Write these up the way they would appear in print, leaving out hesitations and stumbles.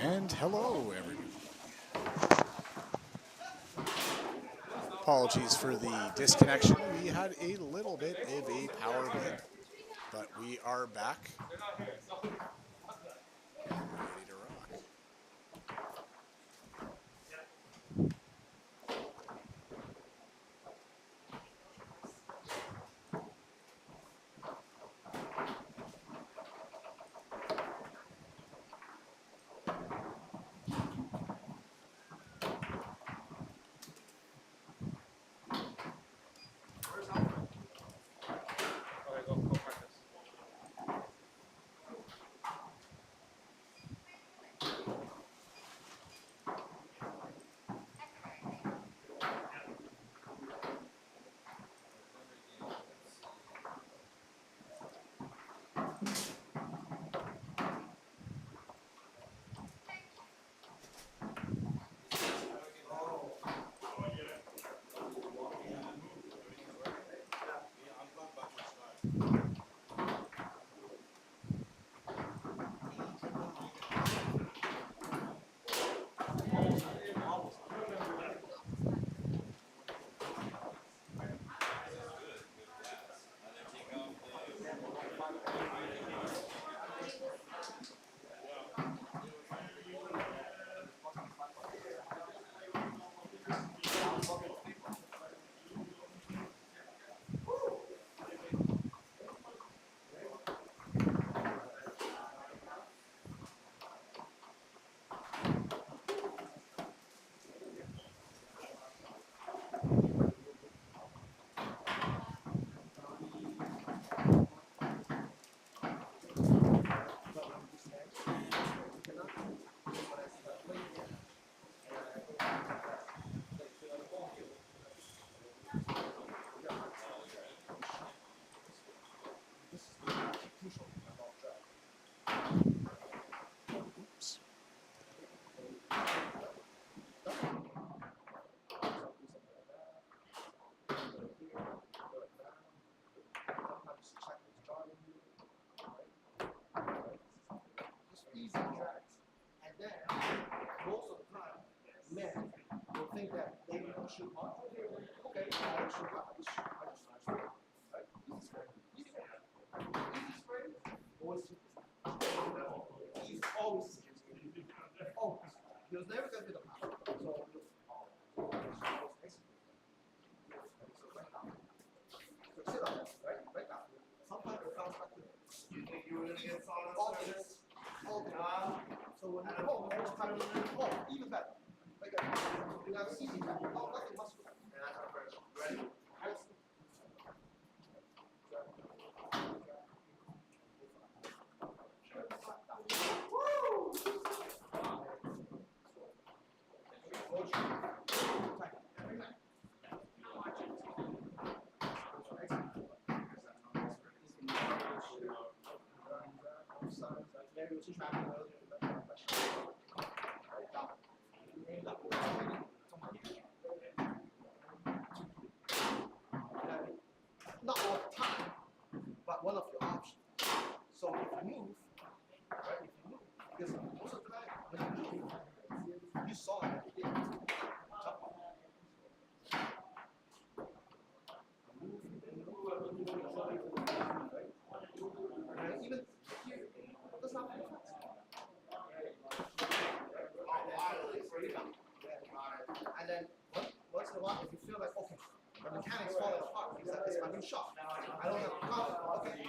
And hello, everybody. Apologies for the disconnection. We had a little bit of a power blip, but we are back and ready to rock. Oops. Easy tracks, and then most of the time, men will think that they don't shoot hard. Okay, I don't shoot hard. I just spray. Right? Easy spray. Easy spray. Easy spray. Always super. He's always always. He was never gonna be the power. So sit on that, right? Right now. Sometimes it comes back to You think you were gonna get solid? all this. So when you pull, every time you pull, even better. Like you have easy tap. Oh, nothing must be. And that's our first. Ready? Not all the time, but one of your options. So if you move, right? If you move, because most of the time when you move, you saw it every day. Jump off. Right? Even here, it does not make sense. And then once in a while, if you feel like, okay, the mechanics falling apart, because it's my new shot. I don't have confidence. Okay.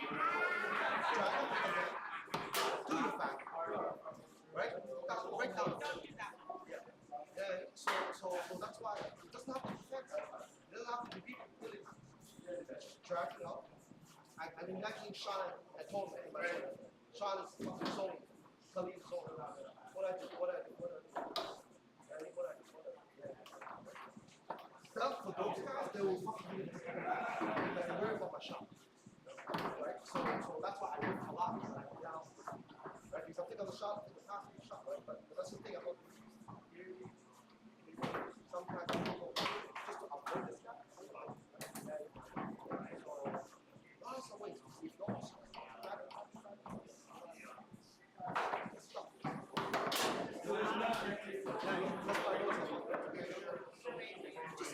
Try it again. Do your back. Right? That's right down. Yeah. So that's why it doesn't have to be fancy. It doesn't have to be big. Drag it up. I'm imagining Sean at home. Sean is zone. Khalid zone. What I do. For those guys, they will fucking do this. They're worried about my shot. Right? So that's why I do a lot. Down. Right? Because I think of the shot, I think the pass is the shot, right? But that's the thing about sometimes people just to avoid this guy. So lots of ways to see goals.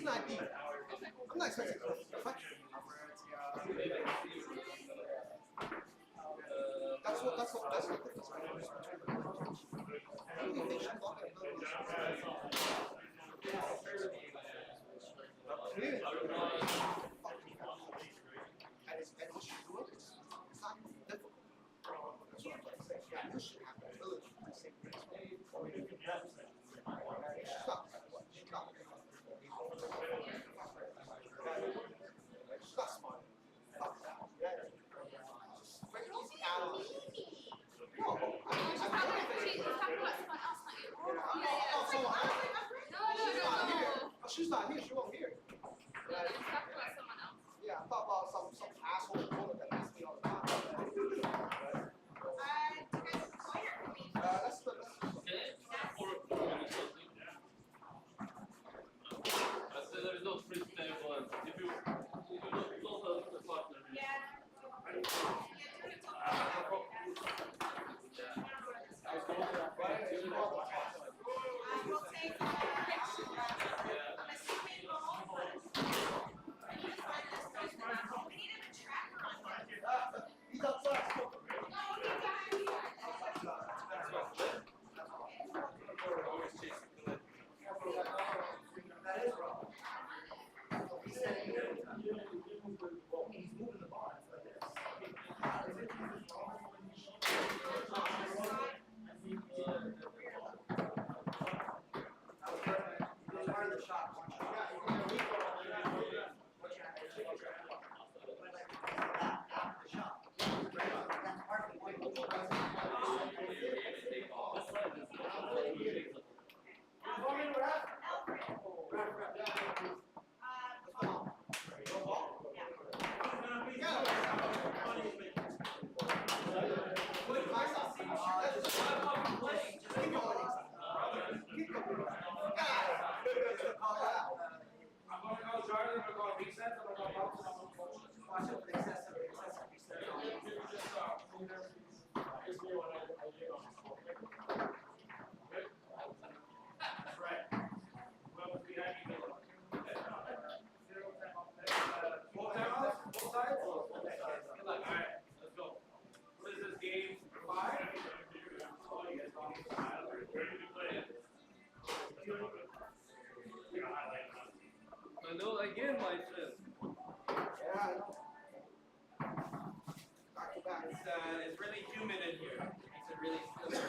an idea. I'm not expecting perfection. That's what the difference right now is between the coaches. Maybe they should look at another and what you do it's not difficult. That's what I'm trying to say. Yeah, you should have the ability to say this. She's not smart. Fuck that. He's out of it. No, She's talking about someone else, not you. she's not here. She won't hear. No, she's talking about someone else. Yeah, I thought about some asshole woman that asks me all the time. That's the. There is no freestyle one. If you don't have the partner. He's outside. That is wrong. He's moving the ball. Hello again, my friend. It's really humid in here. Makes it really still.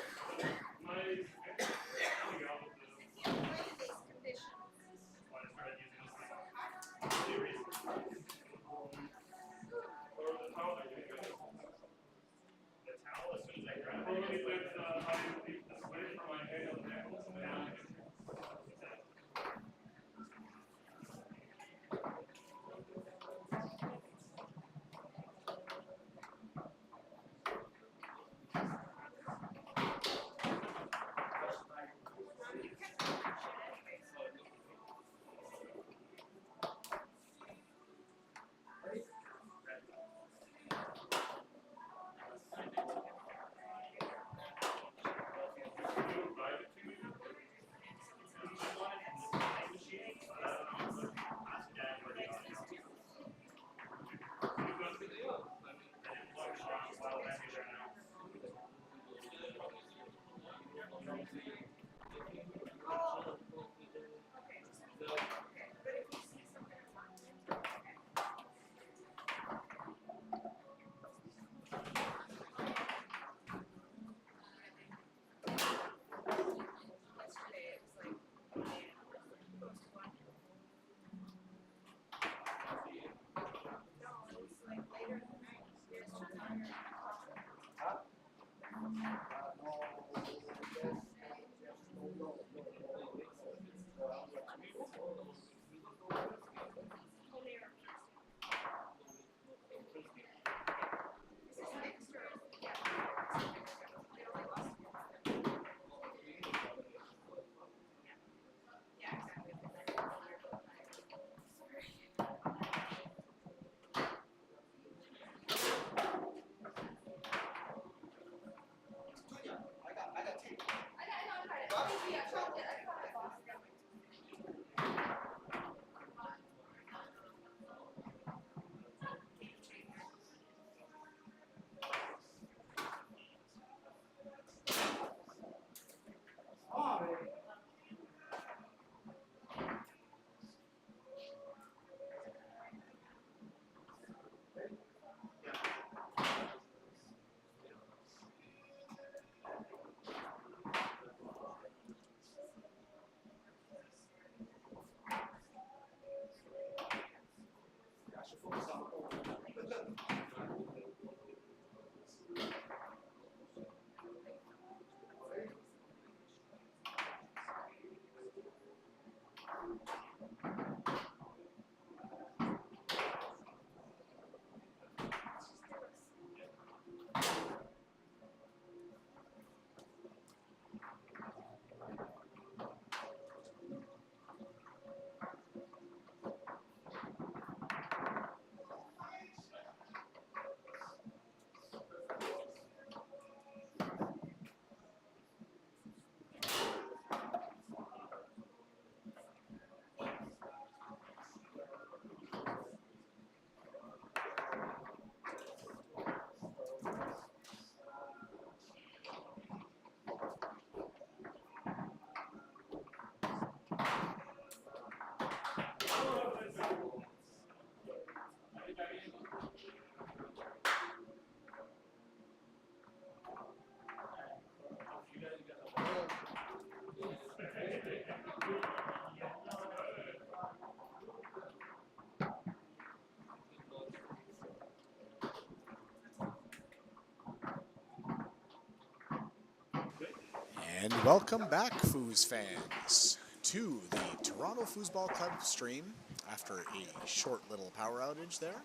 And welcome back, Foos fans, to the Toronto Foosball Club stream. After a short little power outage there,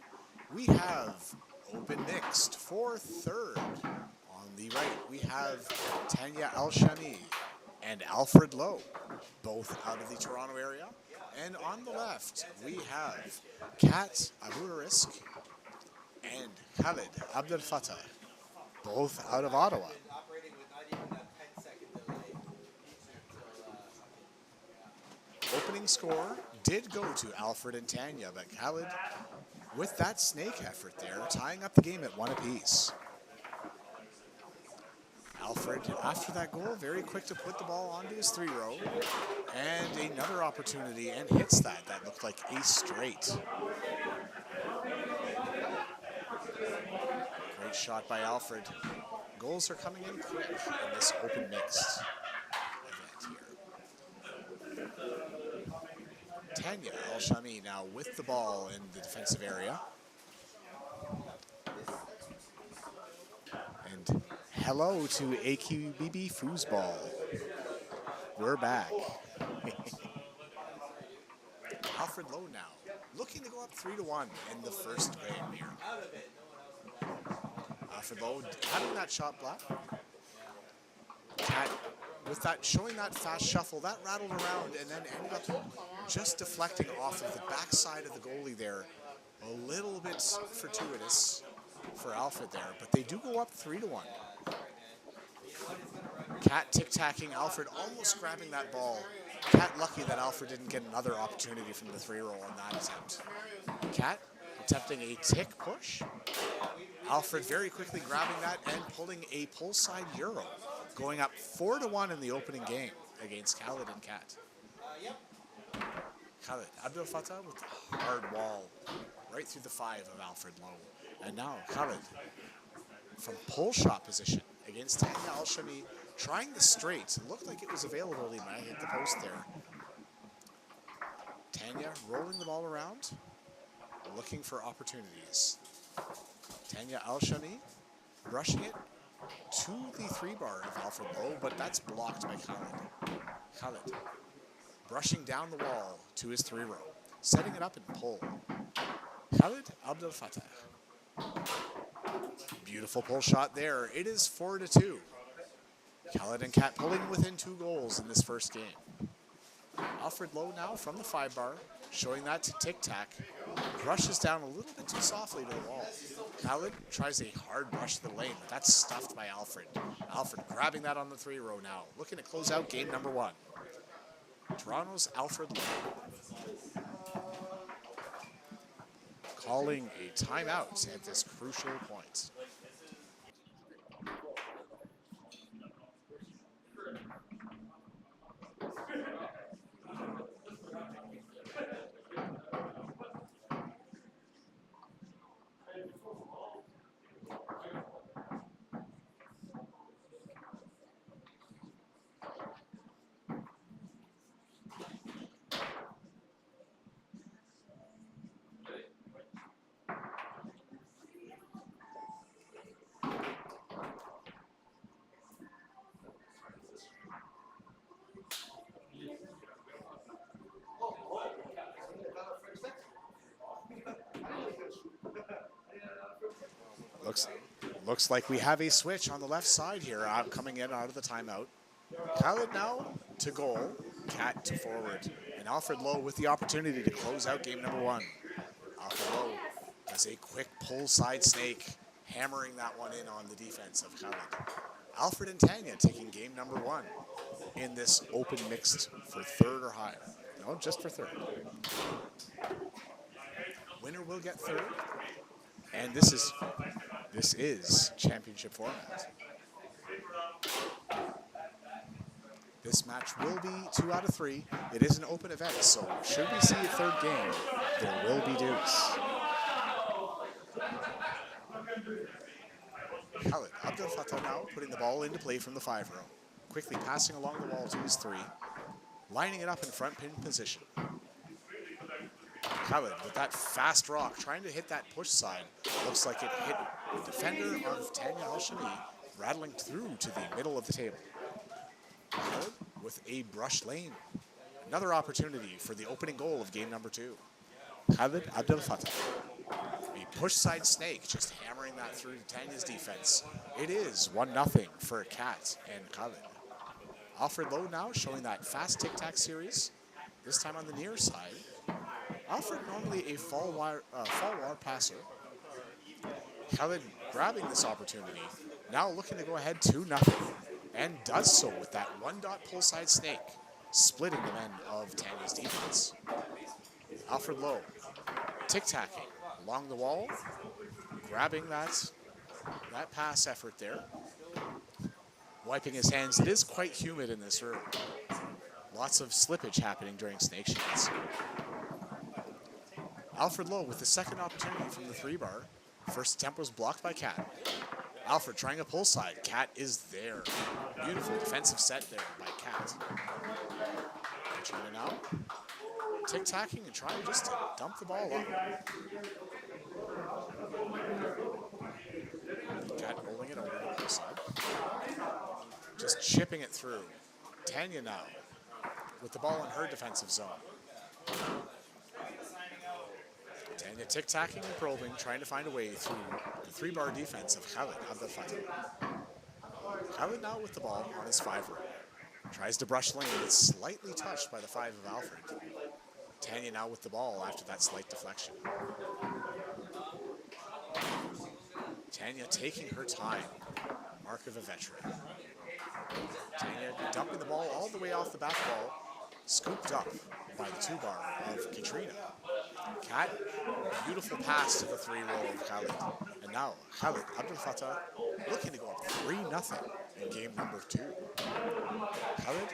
we have open mixed for third. On the right, we have Tanya Al-Shami and Alfred Lowe, both out of the Toronto area. And on the left, we have Kat Aburisk and Khalid Abdel Fattah, both out of Ottawa. Operating with not even that 10-second delay. Opening score did go to Alfred and Tanya, but Khalid, with that snake effort there, tying up the game at 1 apiece. Alfred, after that goal, very quick to put the ball onto his 3-row, and another opportunity, and hits that. That looked like a straight. Great shot by Alfred. Goals are coming in quick in this open mixed event here. Tanya Al-Shami now with the ball in the defensive area. And hello to AQBB Foosball. We're back. Alfred Lowe now looking to go up 3-1 in the first game here. Alfred Lowe having that shot block. Cat with that, showing that fast shuffle, that rattled around and then ended up just deflecting off of the backside of the goalie there. A little bit fortuitous for Alfred there, but they do go up 3-1. Cat tic-tacking, Alfred almost grabbing that ball. Cat lucky that Alfred didn't get another opportunity from the 3-roll on that attempt. Cat attempting a tick push. Alfred very quickly grabbing that and pulling a pull side Euro, going up 4-1 in the opening game against Khalid and Cat. Khalid Abdel Fattah with the hard wall right through the 5 of Alfred Lowe. And now Khalid from pull shot position against Tanya Al-Shami, trying the straight. It looked like it was available, he might hit the post there. Tanya rolling the ball around, looking for opportunities. Tanya Al-Shami brushing it to the 3-bar of Alfred Lowe, but that's blocked by Khalid. Khalid brushing down the wall to his 3-row, setting it up and pull. Khalid Abdel Fattah. Beautiful pull shot there. It is 4-2. Khalid and Cat pulling within 2 goals in this first game. Alfred Lowe now from the 5-bar, showing that to tic-tac. Brushes down a little bit too softly to the wall. Khalid tries a hard brush to the lane, but that's stuffed by Alfred. Alfred grabbing that on the 3-row now, looking to close out game number 1. Toronto's Alfred Lowe calling a timeout at this crucial point. Looks like we have a switch on the left side here, coming in out of the timeout. Khalid now to goal, Cat to forward, and Alfred Lowe with the opportunity to close out game number 1. Alfred Lowe has a quick pull side snake, hammering that one in on the defense of Khalid. Alfred and Tanya taking game number 1 in this open mixed for third or higher. No, just for third. Winner will get third, and this is championship format. This match will be 2 out of 3. It is an open event, so should we see a third game, there will be deuce. Khalid Abdel Fattah now putting the ball into play from the 5-row. Quickly passing along the wall to his 3. Lining it up in front pin position. Khalid with that fast rock, trying to hit that push side. Looks like it hit the defender of Tanya Al-Shami, rattling through to the middle of the table. with a brush lane. Another opportunity for the opening goal of game number 2. Khalid Abdel Fattah. A push side snake, just hammering that through Tanya's defense. It is 1-0 for Kat and Khalid. Alfred Lowe now showing that fast tic-tac series, this time on the near side. Alfred normally a fall wire passer. Khalid grabbing this opportunity, now looking to go ahead 2-0, and does so with that 1-dot pull side snake, splitting the men of Tanya's defense. Alfred Lowe tic-tacking along the wall, grabbing that pass effort there. Wiping his hands. It is quite humid in this room. Lots of slippage happening during snake shots. Alfred Lowe with the second opportunity from the 3-bar. First attempt was blocked by Kat. Alfred trying a pull side. Kat is there. Beautiful defensive set there by Kat. Katrina now tic-tacking and trying just to dump the ball up. Kat rolling it over to the pull side. Just chipping it through. Tanya now with the ball in her defensive zone. Tanya tic-tacking and probing, trying to find a way through the 3-bar defense of Khalid Abdel Fattah. Khalid now with the ball on his 5-er. Tries to brush lane. It's slightly touched by the 5 of Alfred. Tanya now with the ball after that slight deflection. Tanya taking her time. Mark of a veteran. Tanya dumping the ball all the way off the back wall. Scooped up by the 2-bar of Katrina. Kat, beautiful pass to the 3-roll of Khalid. And now Khalid Abdel Fattah looking to go up 3-0 in game number 2. Khalid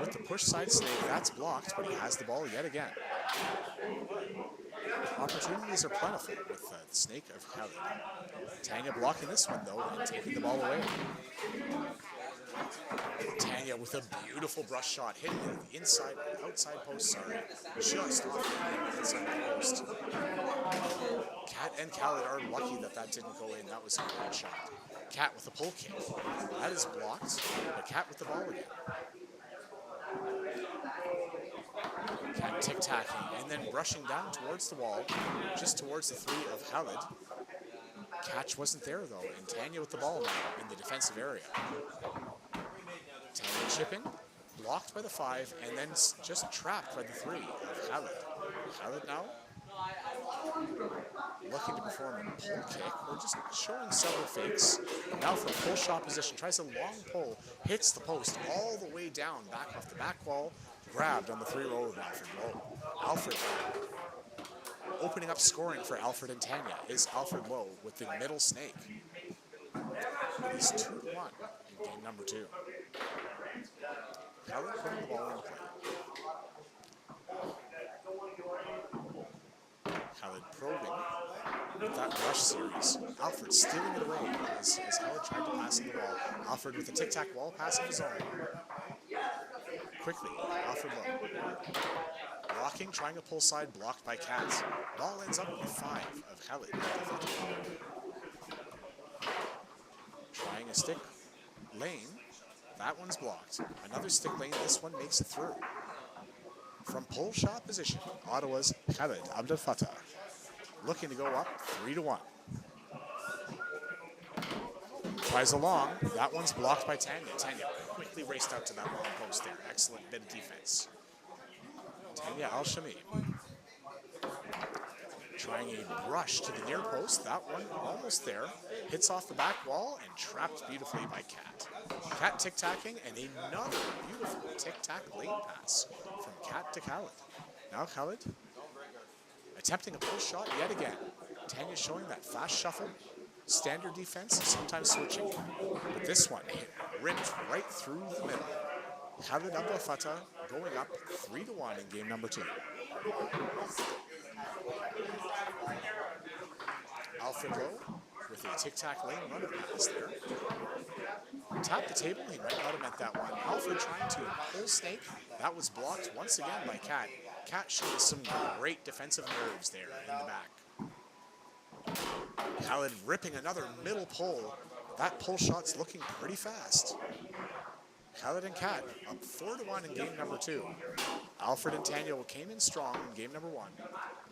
with the push side snake, that's blocked, but he has the ball yet again. Opportunities are plentiful with the snake of Khalid. Tanya blocking this one though and taking the ball away. Tanya with a beautiful brush shot, hitting it outside post, sorry. Just off the inside post. Kat and Khalid are lucky that didn't go in. That was a great shot. Kat with a pull kick. That is blocked, but Kat with the ball again. Kat tic-tacking and then brushing down towards the wall, just towards the 3 of Khalid. Catch wasn't there though, and Tanya with the ball now in the defensive area. Tanya chipping, blocked by the 5, and then just trapped by the 3 of Khalid. Khalid now looking to perform a pull kick, or just showing several fakes. Now from pull shot position, tries a long pull, hits the post all the way down, back off the back wall, grabbed on the 3-row of Alfred Lowe. Alfred opening up scoring for Alfred and Tanya is Alfred Lowe with the middle snake. It is 2-1 in game number 2. Khalid putting the ball in play. Khalid probing with that rush series. Alfred stealing it away as Khalid tried to pass in the wall. Alfred with a tic-tac wall pass of his own. Quickly, Alfred Lowe. Blocking, trying to pull side, blocked by Kat. Ball ends up with 5 of Khalid. Trying a stick lane. That one's blocked. Another stick lane. This one makes it through. From pull shot position, Ottawa's Khalid Abdel Fattah looking to go up 3-1. Tries a long. That one's blocked by Tanya. Tanya quickly raced out to that long post there. Excellent bit of defense. Tanya Al-Shami trying a brush to the near post. That one almost there. Hits off the back wall and trapped beautifully by Kat. Kat tic-tacking and another beautiful tic-tac lane pass from Kat to Khalid. Now Khalid attempting a pull shot yet again. Tanya showing that fast shuffle, standard defense, sometimes switching. But this one ripped right through the middle. Khalid Abdel Fattah going up 3-1 in game number 2. Alfred Lowe with a tic-tac lane runner pass there. Tapped the table, he might not have meant that one. Alfred trying to pull snake. That was blocked once again by Kat. Kat showing some great defensive nerves there in the back. Khalid ripping another middle pull. That pull shot's looking pretty fast. Khaled and Kat up 4-1 in game number 2. Alfred and Tanya came in strong in game number 1,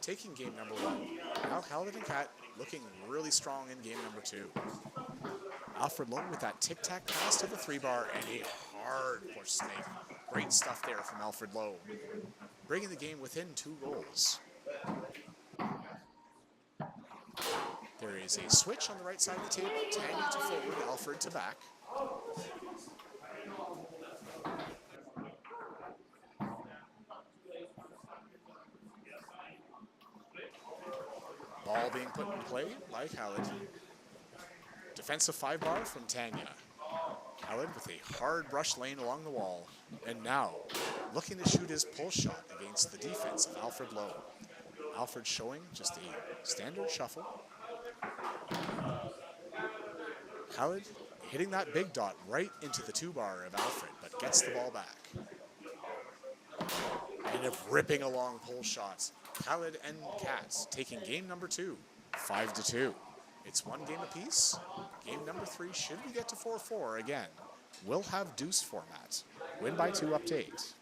taking game number 1. Now Khaled and Kat looking really strong in game number 2. Alfred Lowe with that tic-tac pass to the 3-bar and a hard push snake. Great stuff there from Alfred Lowe, bringing the game within 2 goals. There is a switch on the right side of the table. Tanya to forward, Alfred to back. Ball being put in play by Khaled. Defensive 5-bar from Tanya. Khaled with a hard brush lane along the wall. And now looking to shoot his pull shot against the defense of Alfred Lowe. Alfred showing just a standard shuffle. Khaled hitting that big dot right into the 2-bar of Alfred, but gets the ball back. And a ripping along pull shots. Khaled and Katz taking game number 2, 5-2. It's 1 game apiece. Game number 3, should we get to 4-4 again, we'll have deuce format. Win by 2 up to 8.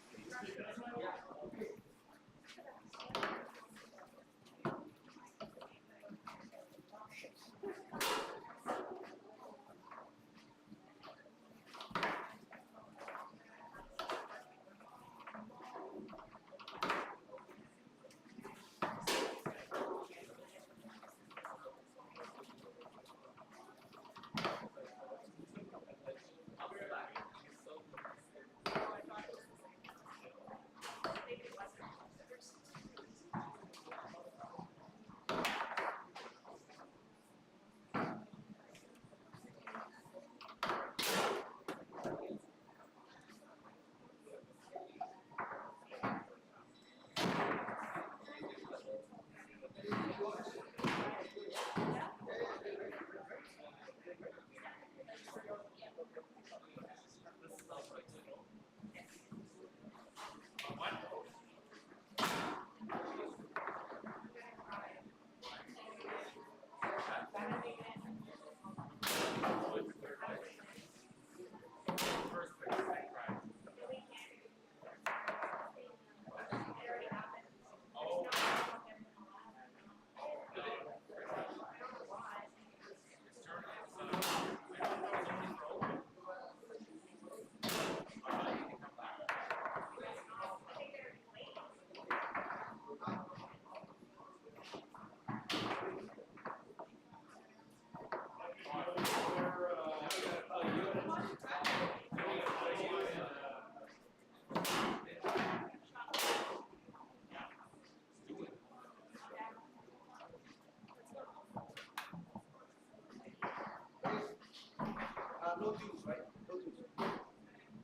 No dues, right? No dues.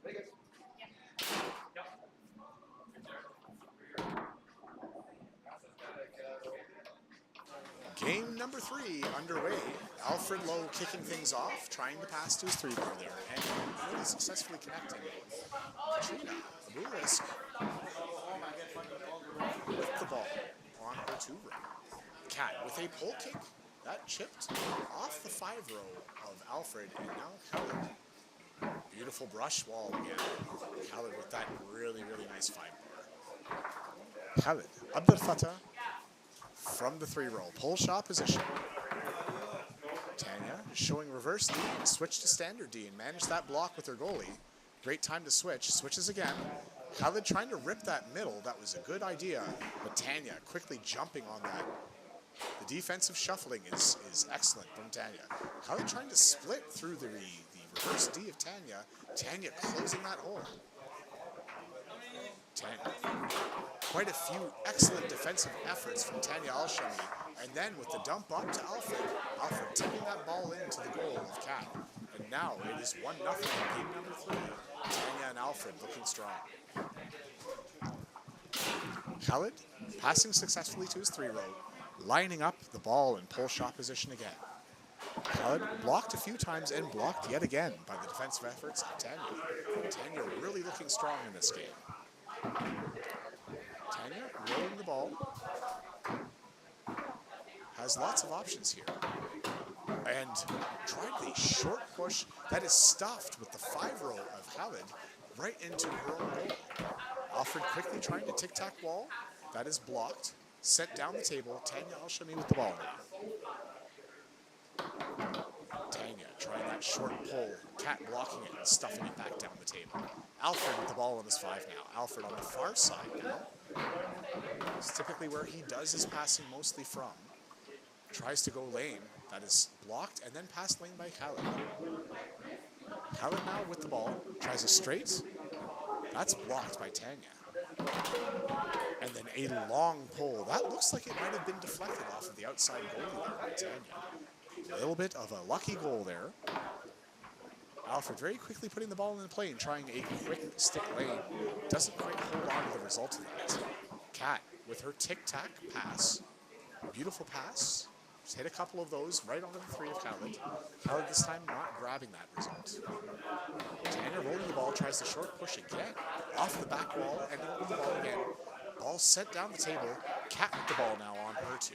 Ready, guys? Game number 3 underway. Alfred Lowe kicking things off, trying to pass to his 3-bar there, and really successfully connecting. Trina Abulis with the ball on her 2-row. Kat with a pull kick that chipped off the 5-row of Alfred, and now Khaled. Beautiful brush wall again. Khaled with that really, really nice 5-bar. Khaled Abdel Fattah from the 3-row, pull shot position. Tanya showing reverse D and switch to standard D and managed that block with her goalie. Great time to switch, switches again. Khaled trying to rip that middle, that was a good idea, but Tanya quickly jumping on that. The defensive shuffling is excellent from Tanya. Khaled trying to split through the reverse D of Tanya. Tanya closing that hole. Tanya. Quite a few excellent defensive efforts from Tanya Alshami. And then with the dump up to Alfred, Alfred tipping that ball into the goal of Kat. And now it is 1-0 in game number 3. Tanya and Alfred looking strong. Khaled passing successfully to his 3-row, lining up the ball in pull shot position again. Khaled blocked a few times and blocked yet again by the defensive efforts of Tanya. Tanya really looking strong in this game. Tanya rolling the ball. Has lots of options here. And tried the short push that is stuffed with the 5-row of Khaled. right into her own goal. Alfred quickly trying to tic-tac wall. That is blocked. Sent down the table. Tanya Al-Shami with the ball now. Tanya trying that short pull. Cat blocking it and stuffing it back down the table. Alfred with the ball on his 5 now. Alfred on the far side now. It's typically where he does his passing mostly from. Tries to go lane. That is blocked and then passed lane by Khaled. Khaled now with the ball. Tries a straight. That's blocked by Tanya. And then a long pull. That looks like it might have been deflected off of the outside goalie there by Tanya. A little bit of a lucky goal there. Alfred very quickly putting the ball in the play and trying a quick stick lane. Doesn't quite hold on to the result of that. Kat with her tic-tac pass. Beautiful pass. Just hit a couple of those right onto the 3 of Khaled. Khaled this time not grabbing that result. Tanya rolling the ball, tries the short push again. Off the back wall, ending up with the ball again. Ball sent down the table. Kat with the ball now on her 2.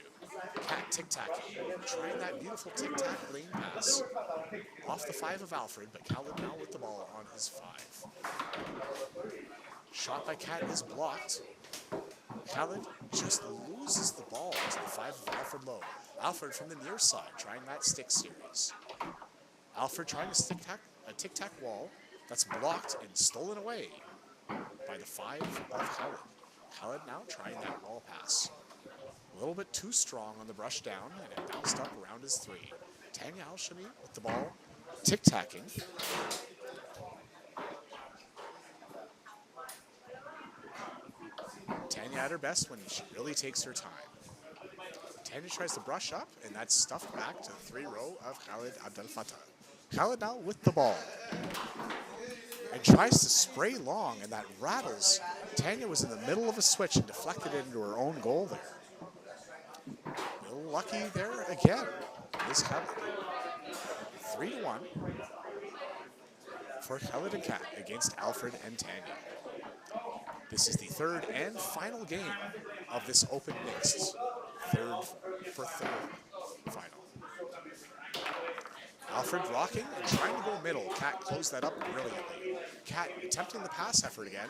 Kat tic-tacking. Trying that beautiful tic-tac lane pass. Off the 5 of Alfred, but Khaled now with the ball on his 5. Shot by Kat is blocked. Khaled just loses the ball to the 5 of Alfred Lowe. Alfred from the near side trying that stick series. Alfred trying to tic-tac wall. That's blocked and stolen away by the 5 of Khaled. Khaled now trying that wall pass. A little bit too strong on the brush down, and it bounced up around his 3. Tanya Al-Shami with the ball, tic-tacking. Tanya at her best when she really takes her time. Tanya tries to brush up, and that's stuffed back to the 3 row of Khaled Abdel Fattah. Khaled now with the ball. And tries to spray long, and that rattles. Tanya was in the middle of a switch and deflected it into her own goal there. A little lucky there again. This Khaled. 3-1 for Khaled and Kat against Alfred and Tanya. This is the 3rd and final game of this open mixed. 3rd for 3rd final. Alfred rocking and trying to go middle. Kat closed that up brilliantly. Kat attempting the pass effort again.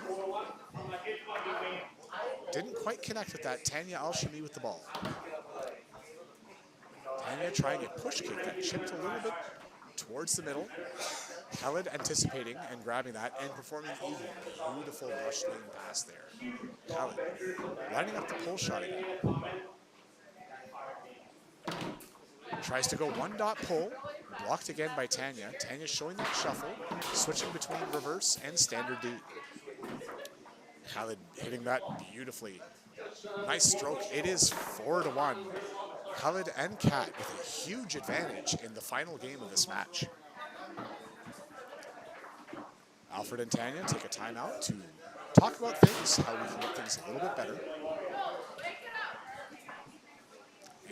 Didn't quite connect with that. Tanya Al-Shami with the ball. Tanya trying a push kick that chipped a little bit towards the middle. Khaled anticipating and grabbing that and performing a beautiful rush lane pass there. Khaled lining up the pull shot again. Tries to go 1-dot pull. Blocked again by Tanya. Tanya showing that shuffle. Switching between reverse and standard D. Khaled hitting that beautifully. Nice stroke. It is 4-1. Khaled and Kat with a huge advantage in the final game of this match. Alfred and Tanya take a timeout to talk about things, how we can get things a little bit better.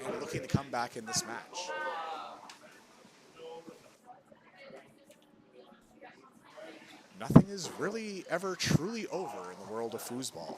And looking to come back in this match. Nothing is really ever truly over in the world of foosball.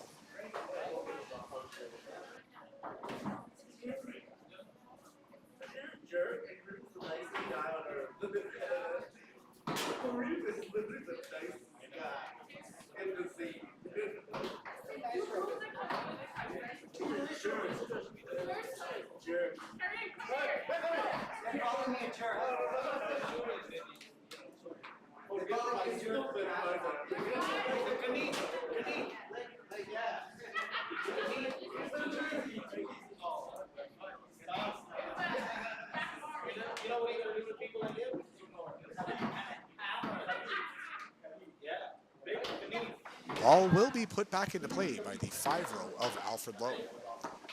Ball will be put back into play by the 5 row of Alfred Lowe.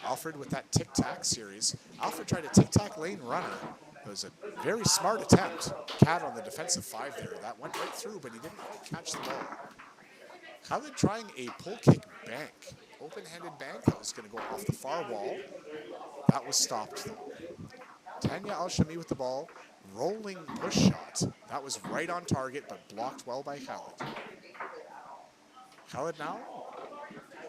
Alfred with that tic-tac series. Alfred tried a tic-tac lane runner. It was a very smart attempt. Kat on the defensive 5 there. That went right through, but he didn't quite catch the ball. Khaled trying a pull kick bank. Open-handed bank that was going to go off the far wall. That was stopped though. Tanya Al-Shami with the ball. Rolling push shot. That was right on target, but blocked well by Khaled. Khaled now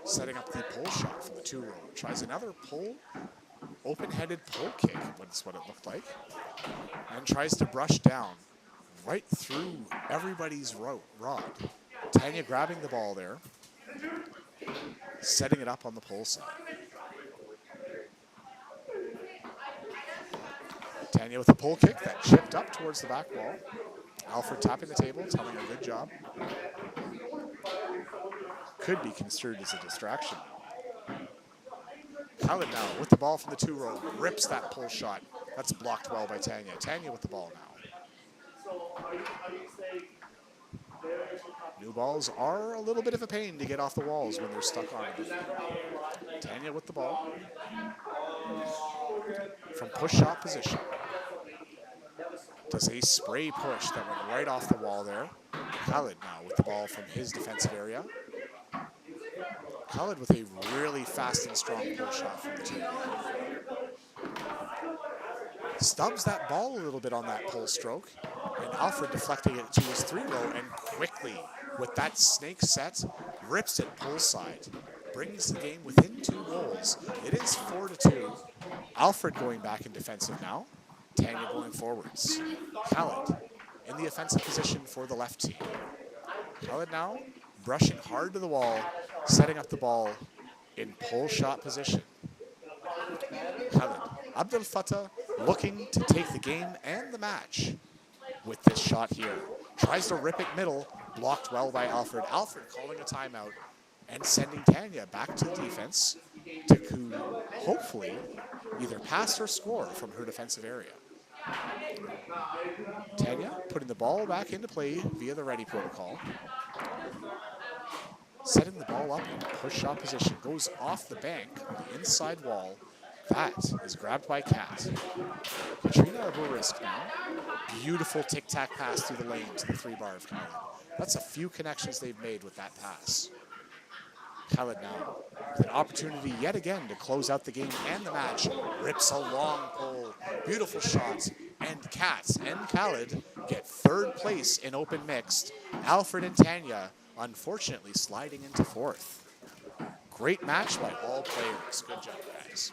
setting up the pull shot from the 2 row. Tries another pull, open-headed pull kick, that's what it looked like. And tries to brush down right through everybody's rod. Tanya grabbing the ball there, setting it up on the pole side. Tanya with a pole kick that chipped up towards the back wall. Alfred tapping the table, telling her good job. Could be construed as a distraction. Khaled now with the ball from the 2-row, rips that pull shot. That's blocked well by Tanya. Tanya with the ball now. New balls are a little bit of a pain to get off the walls when they're stuck on them. Tanya with the ball from push shot position. Does a spray push that went right off the wall there. Khaled now with the ball from his defensive area. Khaled with a really fast and strong pull shot from the 2. Stubs that ball a little bit on that pull stroke, and Alfred deflecting it to his 3-row, and quickly with that snake set, rips it pull side, brings the game within 2 goals. It is 4-2. Alfred going back in defensive now. Tanya going forwards. Khaled in the offensive position for the left team. Khaled now brushing hard to the wall, setting up the ball in pull shot position. Khaled. Abdel Fattah looking to take the game and the match with this shot here. Tries to rip it middle, blocked well by Alfred. Alfred calling a timeout and sending Tanya back to defense to hopefully either pass or score from her defensive area. Tanya putting the ball back into play via the ready protocol. Setting the ball up in push shot position. Goes off the bank on the inside wall. That is grabbed by Kat. Katrina Aburisk now. Beautiful tic-tac pass through the lane to the 3-bar of Khaled. That's a few connections they've made with that pass. Khaled now with an opportunity yet again to close out the game and the match. Rips a long pull. Beautiful shot. And Kat and Khaled get 3rd place in open mixed. Alfred and Tanya unfortunately sliding into 4th. Great match by all players. Good job, guys.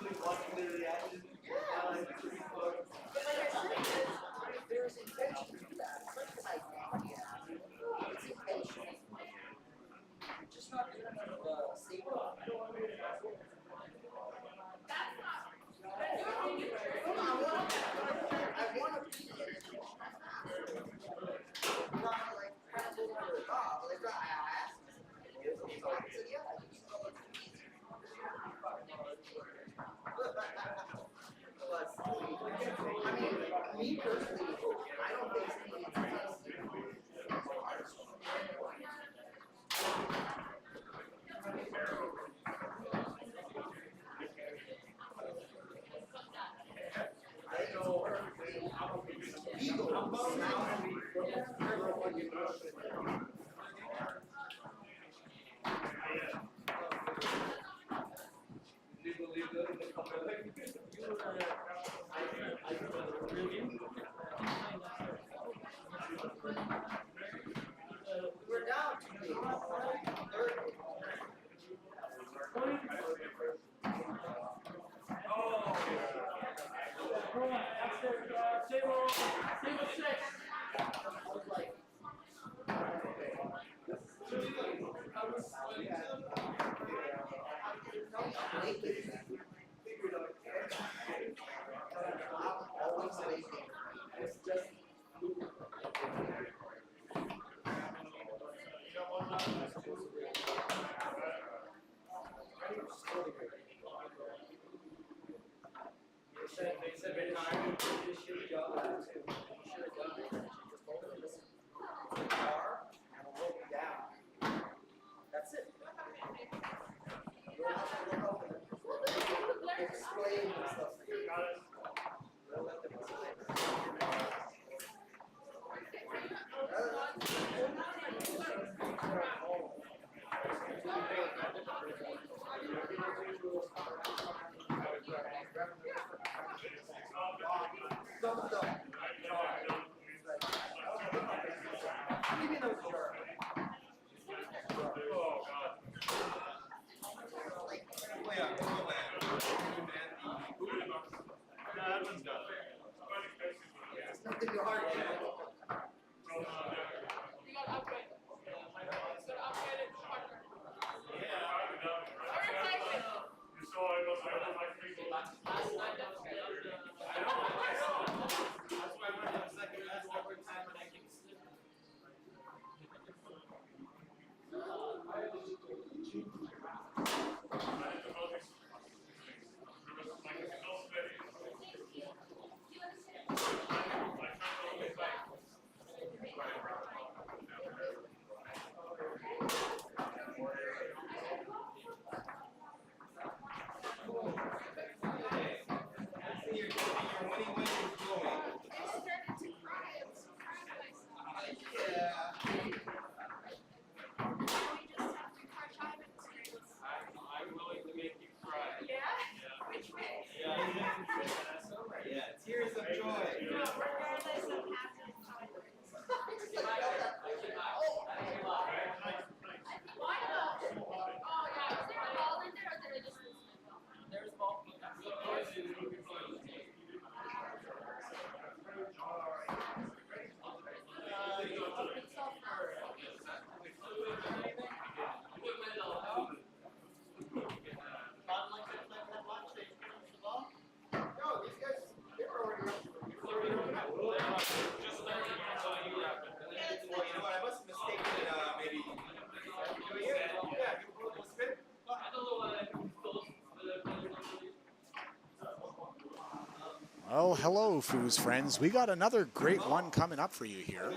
Well, hello, Foos friends. We got another great one coming up for you here.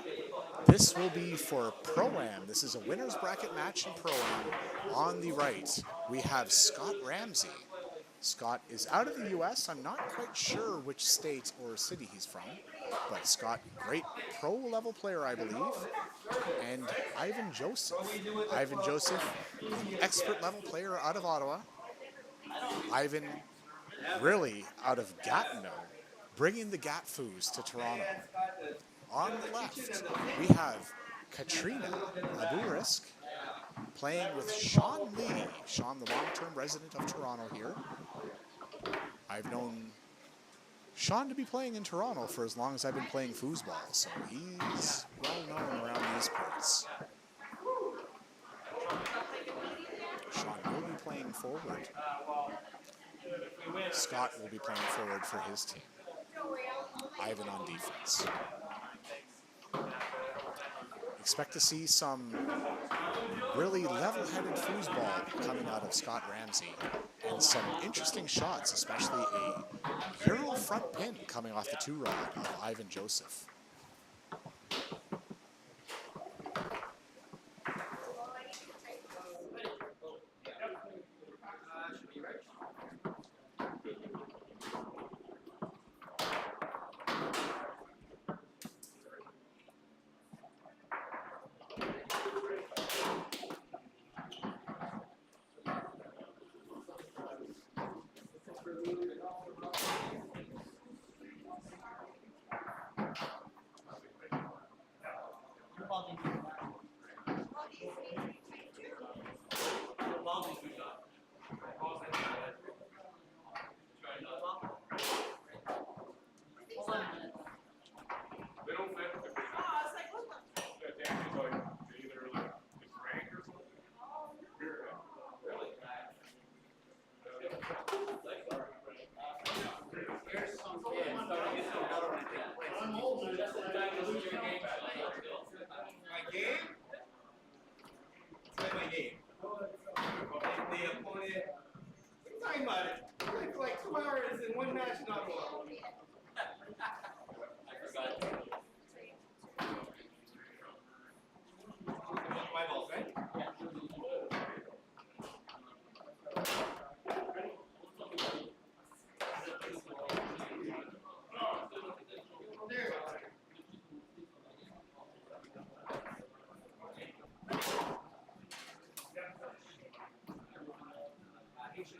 This will be for Pro-Am. This is a winner's bracket match in Pro-Am. On the right, we have Scott Ramsey. Scott is out of the U.S. I'm not quite sure which state or city he's from, but Scott, great pro-level player, I believe. And Ivan Joseph. Ivan Joseph, an expert level player out of Ottawa. Ivan, really out of Gatineau, bringing the Gat Foos to Toronto. On the left, we have Katrina Aburisk playing with Sean Lee. Sean, the long-term resident of Toronto here. I've known Sean to be playing in Toronto for as long as I've been playing foosball, so he's well known around these parts. Sean will be playing forward. Scott will be playing forward for his team. Ivan on defense. Expect to see some really level-headed foosball coming out of Scott Ramsey and some interesting shots, especially a Euro front pin coming off the two-rod of Ivan Joseph.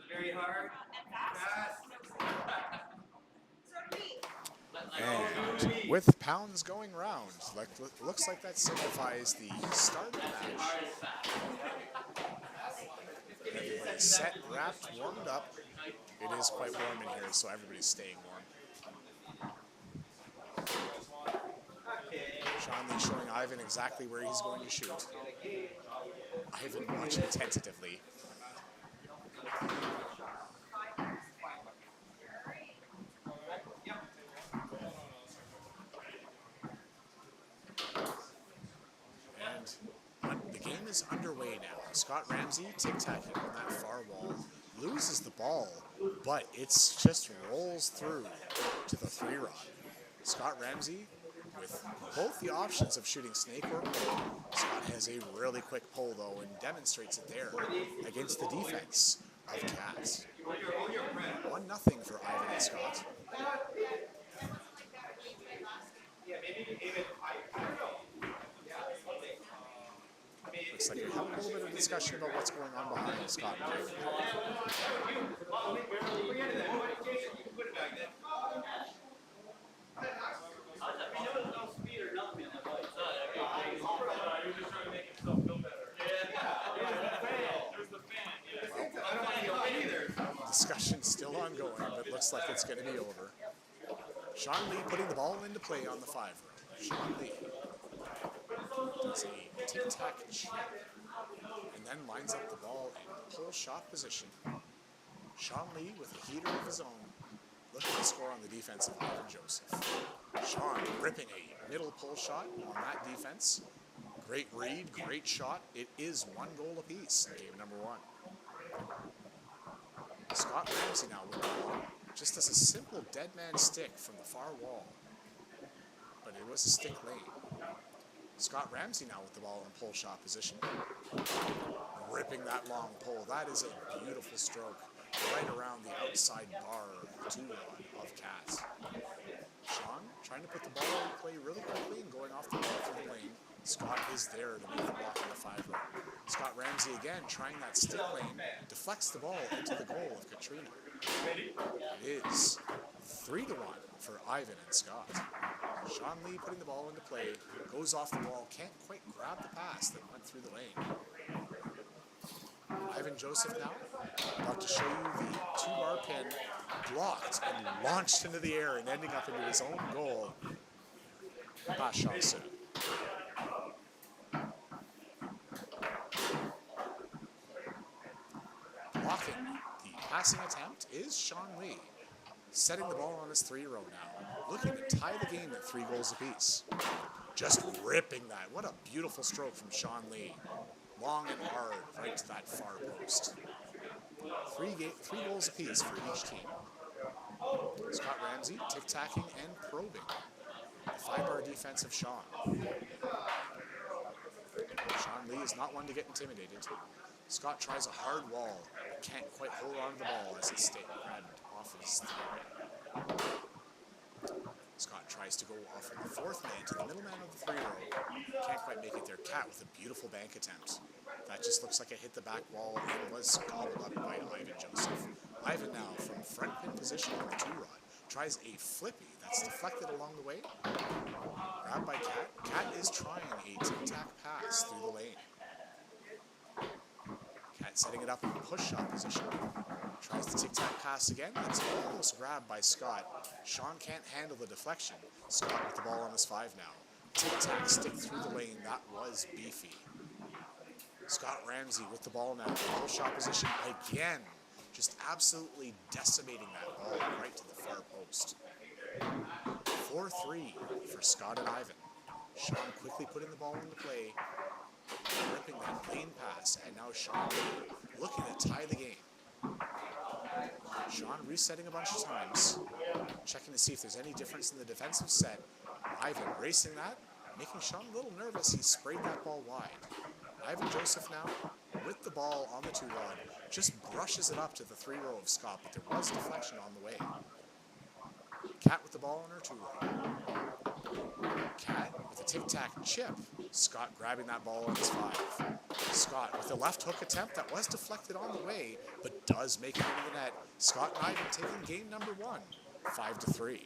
Very hard. And with pounds going round, looks like that signifies the start of the match. Everybody's set, wrapped, warmed up. It is quite warm in here, so everybody's staying warm. Sean Lee showing Ivan exactly where he's going to shoot. Ivan watching tentatively. And the game is underway now. Scott Ramsey tic-tacking on that far wall, loses the ball, but it's just rolls through to the three-rod. Scott Ramsey with both the options of shooting snake or pull. Scott has a really quick pull though and demonstrates it there against the defense of Cats. 1-0 for Ivan and Scott. Looks like we have a little bit of discussion about what's going on behind Scott and Ivan. Discussion still ongoing, but looks like it's going to be over. Sean Lee putting the ball into play on the 5-row. Sean Lee does a tic-tac and then lines up the ball in pull shot position. Sean Lee with a heater of his own, looking to score on the defense of Ivan Joseph. Sean ripping a middle pull shot on that defense. Great read, great shot. It is 1 goal apiece in game number 1. Scott Ramsey now with the ball. just as a simple dead man stick from the far wall. But it was a stick lane. Scott Ramsey now with the ball in pull shot position. Ripping that long pull. That is a beautiful stroke right around the outside bar of the 2-rod of Cat. Sean trying to put the ball in play really quickly and going off the ball through the lane. Scott is there to make the block on the 5-rod. Scott Ramsey again trying that stick lane, deflects the ball into the goal of Katrina. It is 3-1 for Ivan and Scott. Sean Lee putting the ball into play, goes off the ball, can't quite grab the pass that went through the lane. Ivan Joseph now, about to show you the 2-bar pin, blocked and launched into the air and ending up into his own goal. Bashasu. Blocking the passing attempt is Sean Lee, setting the ball on his 3-row now, looking to tie the game at 3 goals apiece. Just ripping that. What a beautiful stroke from Sean Lee. Long and hard, right to that far post. 3 goals apiece for each team. Scott Ramsey tic-tacking and probing. The 5-bar defense of Sean. Sean Lee is not one to get intimidated. Scott tries a hard wall, can't quite hold on to the ball as it's grabbed off his 3. Scott tries to go off of the 4th lane to the middleman of the 3-row. Can't quite make it there. Cat with a beautiful bank attempt. That just looks like it hit the back wall and was gobbled up by Ivan Joseph. Ivan now from front pin position on the 2-rod. Tries a flippy that's deflected along the way. Grabbed by Cat. Cat is trying a tic-tac pass through the lane. Cat setting it up in push shot position. Tries the tic-tac pass again. It's almost grabbed by Scott. Sean can't handle the deflection. Scott with the ball on his 5 now. Tic-tac stick through the lane. That was beefy. Scott Ramsey with the ball now. Pull shot position again. Just absolutely decimating that ball right to the far post. 4-3 for Scott and Ivan. Sean quickly putting the ball into play. Ripping that lane pass, and now Sean looking to tie the game. Sean resetting a bunch of times, checking to see if there's any difference in the defensive set. Ivan racing that, making Sean a little nervous. He sprayed that ball wide. Ivan Joseph now with the ball on the 2-rod, just brushes it up to the 3-row of Scott, but there was deflection on the way. Cat with the ball on her 2-row. Cat with a tic-tac chip. Scott grabbing that ball on his 5. Scott with a left hook attempt that was deflected on the way, but does make it into the net. Scott and Ivan taking game number 1, 5-3.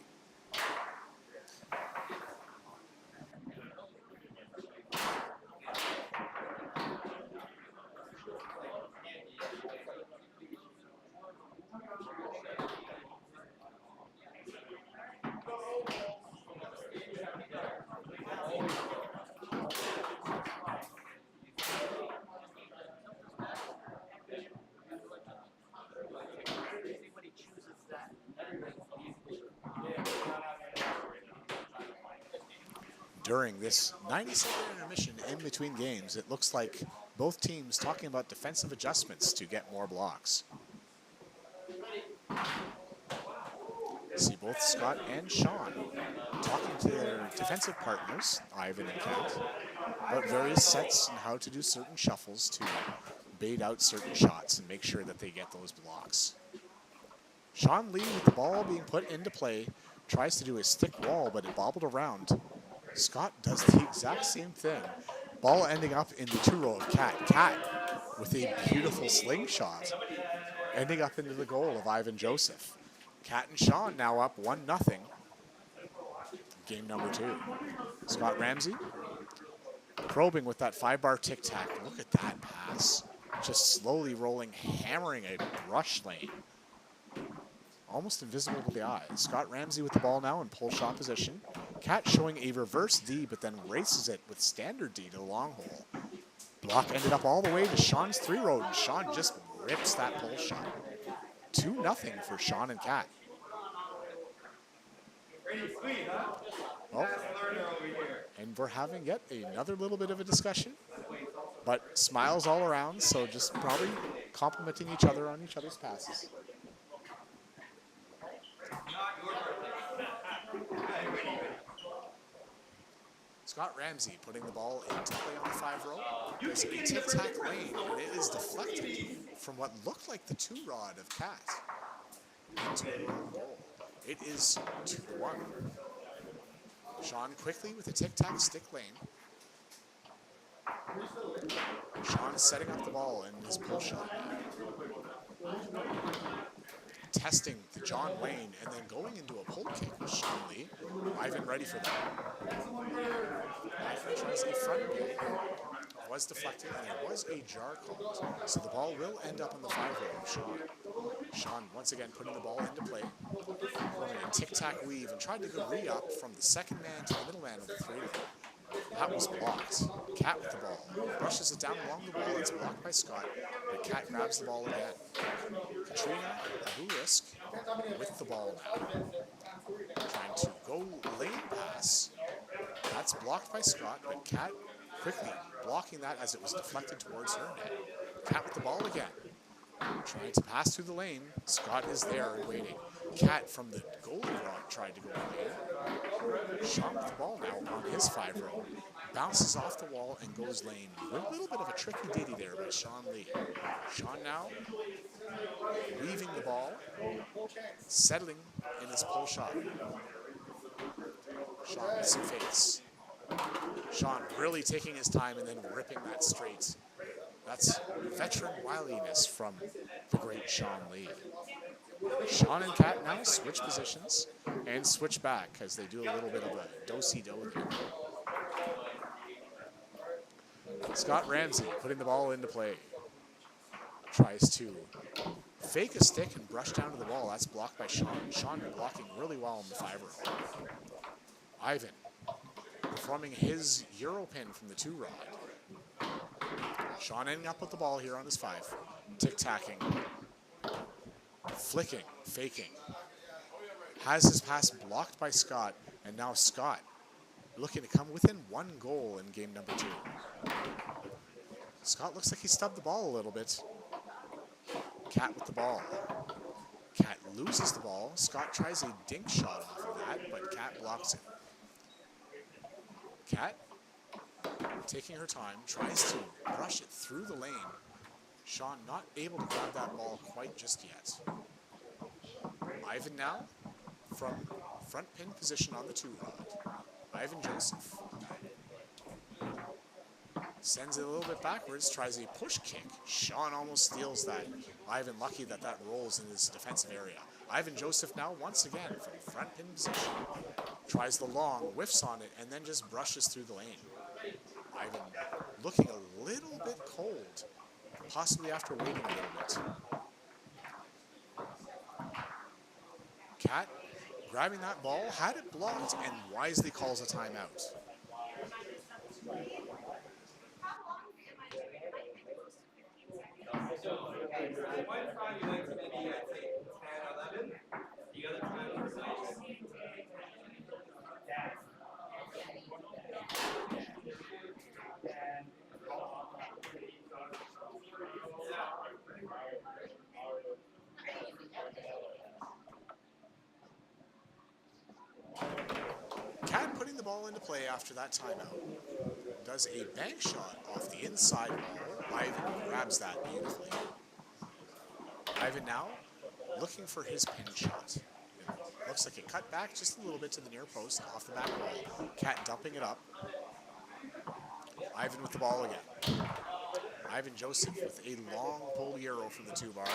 During this 90-second intermission in between games, it looks like both teams talking about defensive adjustments to get more blocks. See both Scott and Sean talking to their defensive partners, Ivan and Kat, about various sets and how to do certain shuffles to bait out certain shots and make sure that they get those blocks. Sean Lee with the ball being put into play, tries to do a stick wall, but it bobbled around. Scott does the exact same thing. Ball ending up in the 2-row of Cat. Cat with a beautiful slingshot, ending up into the goal of Ivan Joseph. Cat and Sean now up 1-0. Game number 2. Scott Ramsey probing with that 5-bar tic-tac. Look at that pass. Just slowly rolling, hammering a brush lane. Almost invisible to the eye. Scott Ramsey with the ball now in pull shot position. Cat showing a reverse D, but then races it with standard D to the long hole. Block ended up all the way to Sean's 3-row, and Sean just rips that pull shot. 2-0 for Sean and Cat. Well, and we're having yet another little bit of a discussion, but smiles all around, so just probably complimenting each other on each other's passes. Scott Ramsey putting the ball into play on the 5-row. There's a tic-tac lane, and it is deflected from what looked like the 2-rod of Cat into a wrong goal. It is 2-1. Sean quickly with a tic-tac stick lane. Sean setting up the ball in his pull shot. Testing the John Wayne and then going into a pull kick with Sean Lee. Ivan ready for that. Ivan tries a front pull. It was deflected and there was a jar called. So the ball will end up on the 5-row of Sean. Sean once again putting the ball into play. Forming a tic-tac weave and tried to go re-up from the second man to the middle man of the 3-row. That was blocked. Cat with the ball. Brushes it down along the wall. It's blocked by Scott, but Cat grabs the ball again. Katrina, a new risk, with the ball now. Trying to go lane pass. That's blocked by Scott, but Cat quickly blocking that as it was deflected towards her net. Cat with the ball again. Trying to pass through the lane. Scott is there waiting. Cat from the goalie rod tried to go lane. Sean with the ball now on his 5-row. Bounces off the wall and goes lane. A little bit of a tricky ditty there by Sean Lee. Sean now weaving the ball. Settling in his pull shot. Sean with some fakes. Sean really taking his time and then ripping that straight. That's veteran wiliness from the great Sean Lee. Sean and Cat now switch positions and switch back as they do a little bit of a do-si-do there. Scott Ramsey putting the ball into play. Tries to fake a stick and brush down to the ball. That's blocked by Sean. Sean blocking really well on the 5-row. Ivan performing his Euro pin from the 2-rod. Sean ending up with the ball here on his 5. Tic-tacking. Flicking. Faking. Has his pass blocked by Scott. And now Scott looking to come within 1 goal in game number 2. Scott looks like he stubbed the ball a little bit. Cat with the ball. Cat loses the ball. Scott tries a dink shot off of that, but Cat blocks it. Cat taking her time, tries to brush it through the lane. Sean not able to grab that ball quite just yet. Ivan now from front pin position on the 2-rod. Ivan Joseph sends it a little bit backwards, tries a push kick. Sean almost steals that. Ivan lucky that that rolls in his defensive area. Ivan Joseph now once again from front pin position. Tries the long, whiffs on it, and then just brushes through the lane. Ivan looking a little bit cold, possibly after waiting a little bit. Cat grabbing that ball, had it blocked, and wisely calls a timeout. So, one time you went to maybe, I'd say, 10, 11. The other time it was like, Cat putting the ball into play after that timeout. Does a bank shot off the inside wall. Ivan grabs that beautifully. Ivan now looking for his pin shot. It looks like it cut back just a little bit to the near post off the back wall. Cat dumping it up. Ivan with the ball again. Ivan Joseph with a long pull Euro from the 2-bar.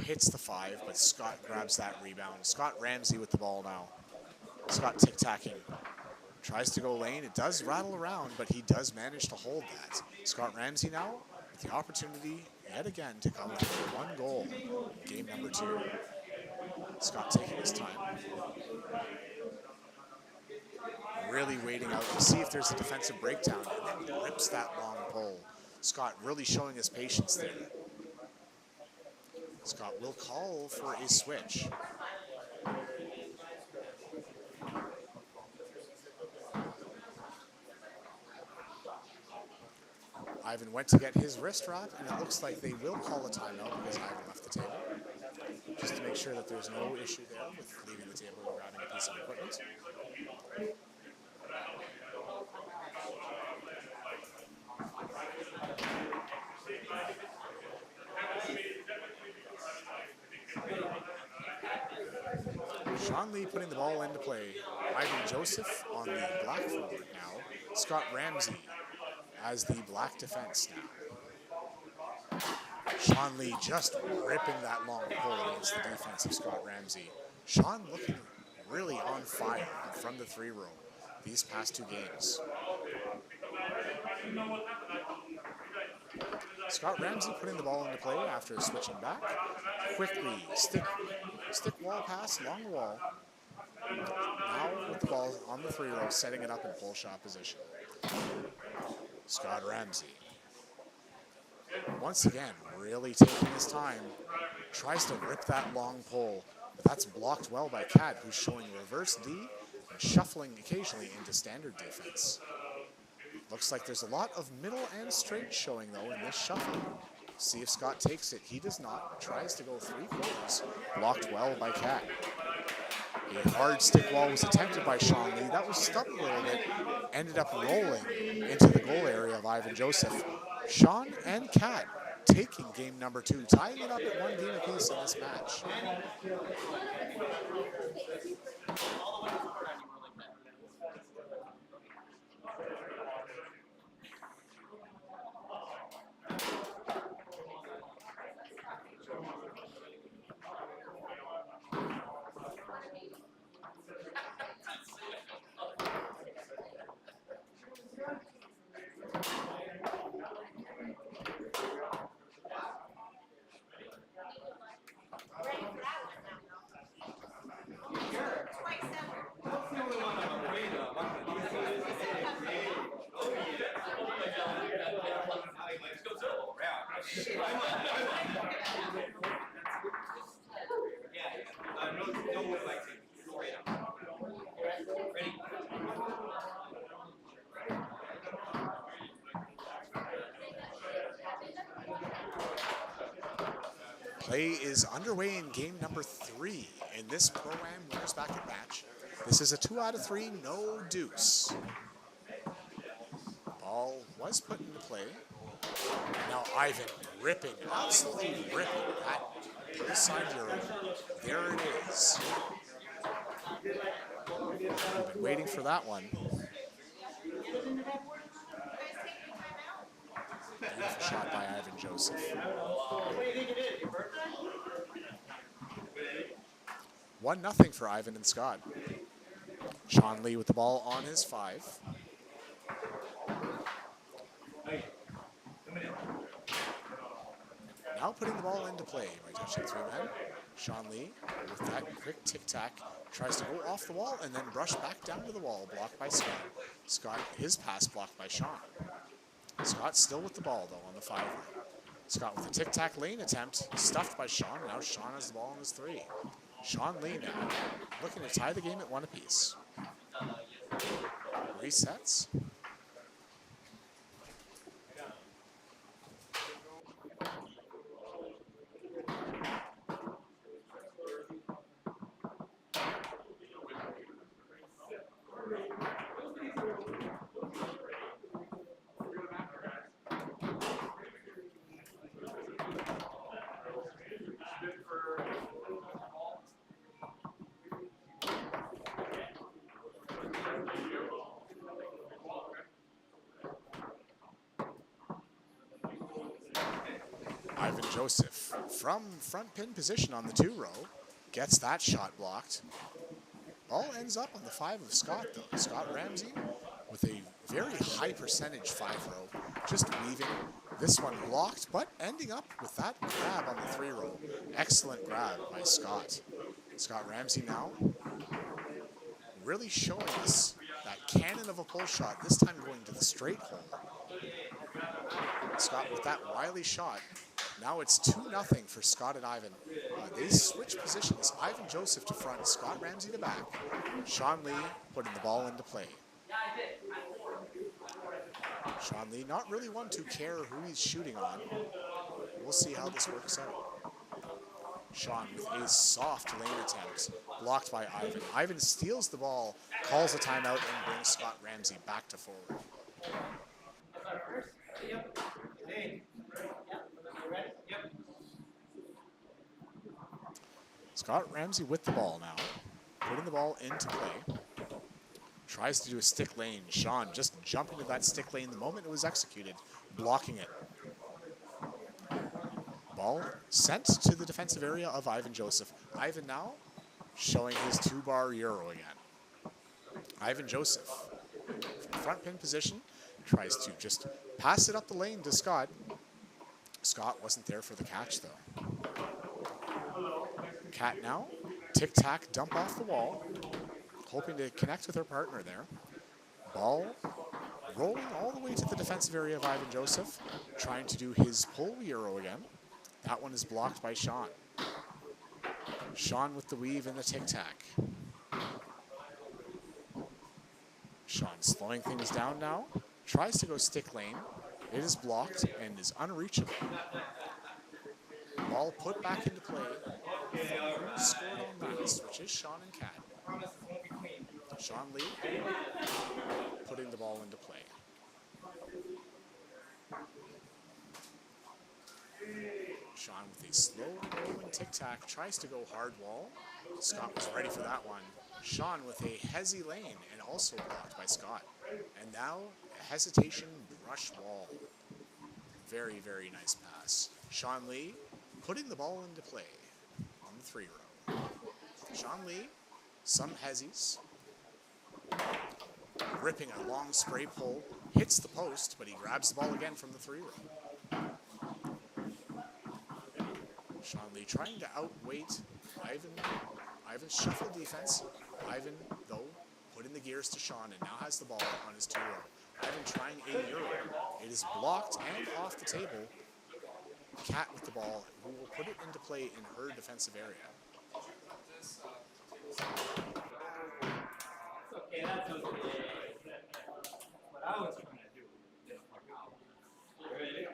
Hits the 5, but Scott grabs that rebound. Scott Ramsey with the ball now. Scott tic-tacking. Tries to go lane. It does rattle around, but he does manage to hold that. Scott Ramsey now with the opportunity yet again to come with 1 goal. Game number 2. Scott taking his time. Really waiting out to see if there's a defensive breakdown, and then rips that long pull. Scott really showing his patience there. Scott will call for a switch. Ivan went to get his wrist wrap, and it looks like they will call a timeout because Ivan left the table. Just to make sure that there's no issue there with leaving the table and grabbing a piece of equipment. Sean Lee putting the ball into play. Ivan Joseph on the black forward now. Scott Ramsey as the black defense now. Sean Lee just ripping that long pull against the defense of Scott Ramsey. Sean looking really on fire from the 3 row these past 2 games. Scott Ramsey putting the ball into play after switching back. Quickly, stick wall pass along the wall. Now with the ball on the 3 row, setting it up in full shot position. Scott Ramsey. Once again, really taking his time. Tries to rip that long pole, but that's blocked well by Cat, who's showing reverse D and shuffling occasionally into standard defense. Looks like there's a lot of middle and straight showing though in this shuffle. See if Scott takes it. He does not. Tries to go 3 quarters. Blocked well by Cat. A hard stick wall was attempted by Sean Lee. That was stuck a little bit. Ended up rolling into the goal area of Ivan Joseph. Sean and Cat taking game number 2, tying it up at 1 game apiece in this match. Play is underway in game number 3 in this Pro-Am winners bracket match. This is a 2 out of 3, no deuce. Ball was put into play. Now Ivan ripping, absolutely ripping that side euro. There it is. We've been waiting for that one. Beautiful shot by Ivan Joseph. 1-0 for Ivan and Scott. Sean Lee with the ball on his 5. Now putting the ball into play by touching 3 men. Sean Lee with that quick tic-tac tries to go off the wall and then brush back down to the wall, blocked by Scott. Scott, his pass blocked by Sean. Scott still with the ball though on the 5. Scott with a tic-tac lane attempt, stuffed by Sean. Now Sean has the ball on his 3. Sean Lee now looking to tie the game at 1 apiece. Resets. Ivan Joseph from front pin position on the 2 row gets that shot blocked. Ball ends up on the 5 of Scott though. Scott Ramsey with a very high percentage 5 row, just weaving. This one blocked, but ending up with that grab on the 3 row. Excellent grab by Scott. Scott Ramsey now really showing us that cannon of a pull shot, this time going to the straight hole. Scott with that wily shot. Now it's 2-0 for Scott and Ivan. They switch positions. Ivan Joseph to front, Scott Ramsey to back. Sean Lee putting the ball into play. Sean Lee not really one to care who he's shooting on. We'll see how this works out. Sean with a soft lane attempt, blocked by Ivan. Ivan steals the ball, calls a timeout, and brings Scott Ramsey back to forward. Scott Ramsey with the ball now. Putting the ball into play. Tries to do a stick lane. Sean just jumping to that stick lane the moment it was executed, blocking it. Ball sent to the defensive area of Ivan Joseph. Ivan now showing his 2-bar Euro again. Ivan Joseph from front pin position tries to just pass it up the lane to Scott. Scott wasn't there for the catch though. Kat now, tic-tac dump off the wall, hoping to connect with her partner there. Ball rolling all the way to the defensive area of Ivan Joseph, trying to do his pull Euro again. That one is blocked by Sean. Sean with the weave and the tic-tac. Sean slowing things down now. Tries to go stick lane. It is blocked and is unreachable. Ball put back into play. Who scored on last, which is Sean and Kat. Sean Lee putting the ball into play. Sean with a slow rolling tic-tac tries to go hard wall. Scott was ready for that one. Sean with a hezzy lane and also blocked by Scott. And now a hesitation brush wall. Very, very nice pass. Sean Lee putting the ball into play on the 3-row. Sean Lee, some hezzies. Ripping a long spray pull, hits the post, but he grabs the ball again from the 3-row. Sean Lee trying to outweight Ivan. Ivan's shuffle defense. Ivan, though, put in the gears to Sean and now has the ball on his 2-row. Ivan trying a Euro. It is blocked and off the table. Kat with the ball, who will put it into play in her defensive area. Okay, that's okay. What I was trying to do didn't work out. Ready?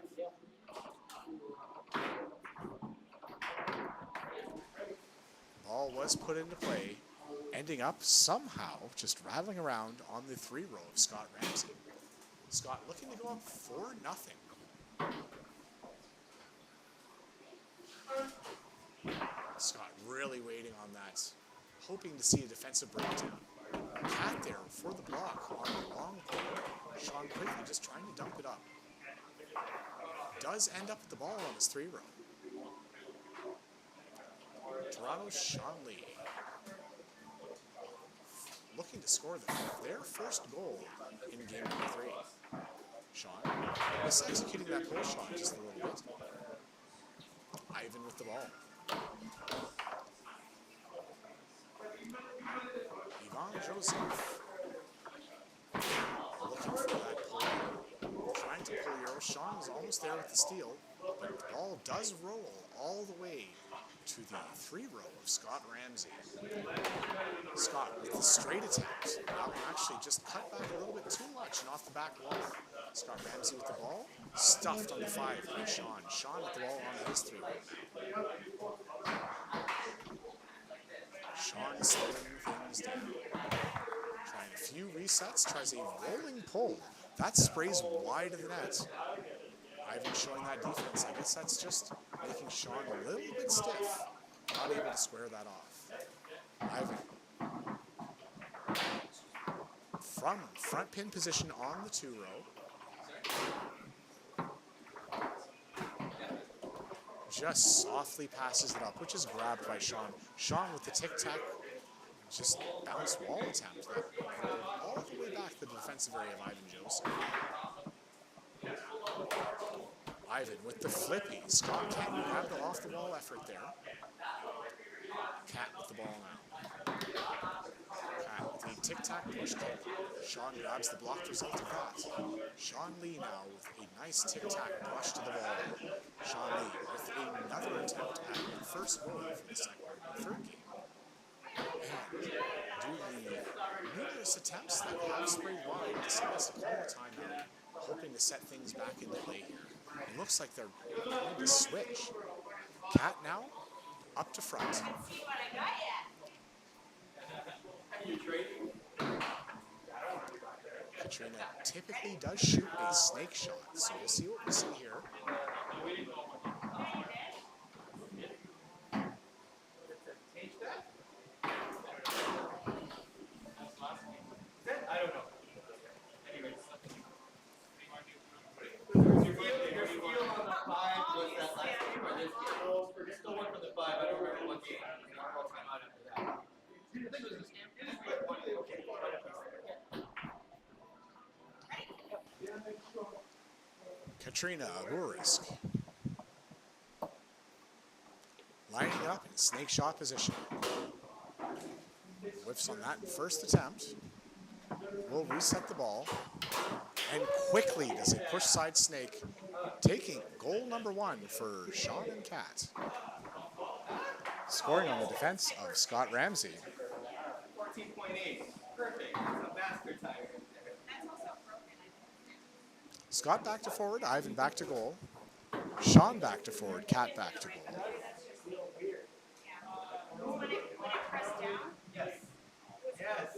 Ball was put into play, ending up somehow just rattling around on the 3-row of Scott Ramsey. Scott looking to go up 4-0. Scott really waiting on that, hoping to see a defensive breakdown. Kat there for the block on the long pull. Sean quickly just trying to dump it up. Does end up with the ball on his 3-row. Toronto's Sean Lee looking to score their first goal in game number 3. Sean is executing that pull shot just a little bit. Ivan with the ball. Ivan Joseph looking for that pull. Trying to pull Euro. Sean is almost there with the steal, but the ball does roll all the way to the 3-row of Scott Ramsey. Scott with the straight attempt. That one actually just cut back a little bit too much and off the back wall. Scott Ramsey with the ball. Stuffed on the 5 by Sean. Sean with the ball on his 3-row. Sean slowing things down. Trying a few resets. Tries a rolling pull. That sprays wide of the net. Ivan showing that defense. I guess that's just making Sean a little bit stiff. Not able to square that off. Ivan. From front pin position on the 2-row. Just softly passes it up, which is grabbed by Sean. Sean with the tic-tac, just bounce wall attempt. All the way back to the defensive area of Ivan Joseph. Ivan with the flippy. Scott can't grab the off-the-wall effort there. Kat with the ball now. Kat with the tic-tac push kick. Sean grabs the blocked result of that. Sean Lee now with a nice tic-tac brush to the ball. Sean Lee with another attempt at the first goal for the third game. And due to the numerous attempts that have sprayed wide, decides to call a timeout, hoping to set things back into play here. It looks like they're going to switch. Kat now up to front. Katrina typically does shoot a snake shot, so we'll see what we see here. Katrina Burisk. Lining up in snake shot position. Whiffs on that first attempt. Will reset the ball. And quickly does a push side snake, taking goal number 1 for Sean and Kat. Scoring on the defense of Scott Ramsey. 14.8. Perfect. A master tire. Scott back to forward, Ivan back to goal. Sean back to forward, Kat back to goal. When it pressed down, Yes. Yes. that's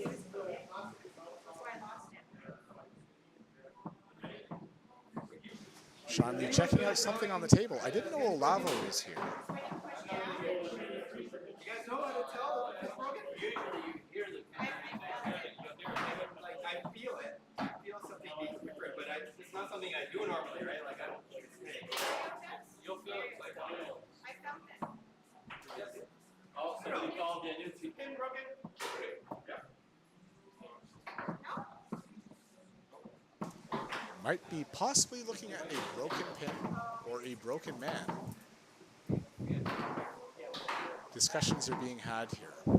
why I lost it. Sean Lee checking out something on the table. I didn't know Olavo was here. You guys know how to tell if it's broken? You hear the like I feel it. I feel something being different, but it's not something I do normally, right? Like I don't think it's snake. You'll feel it like I felt it. oh, somebody called in. It's Pin broken? Might be possibly looking at a broken pin or a broken man. Discussions are being had here.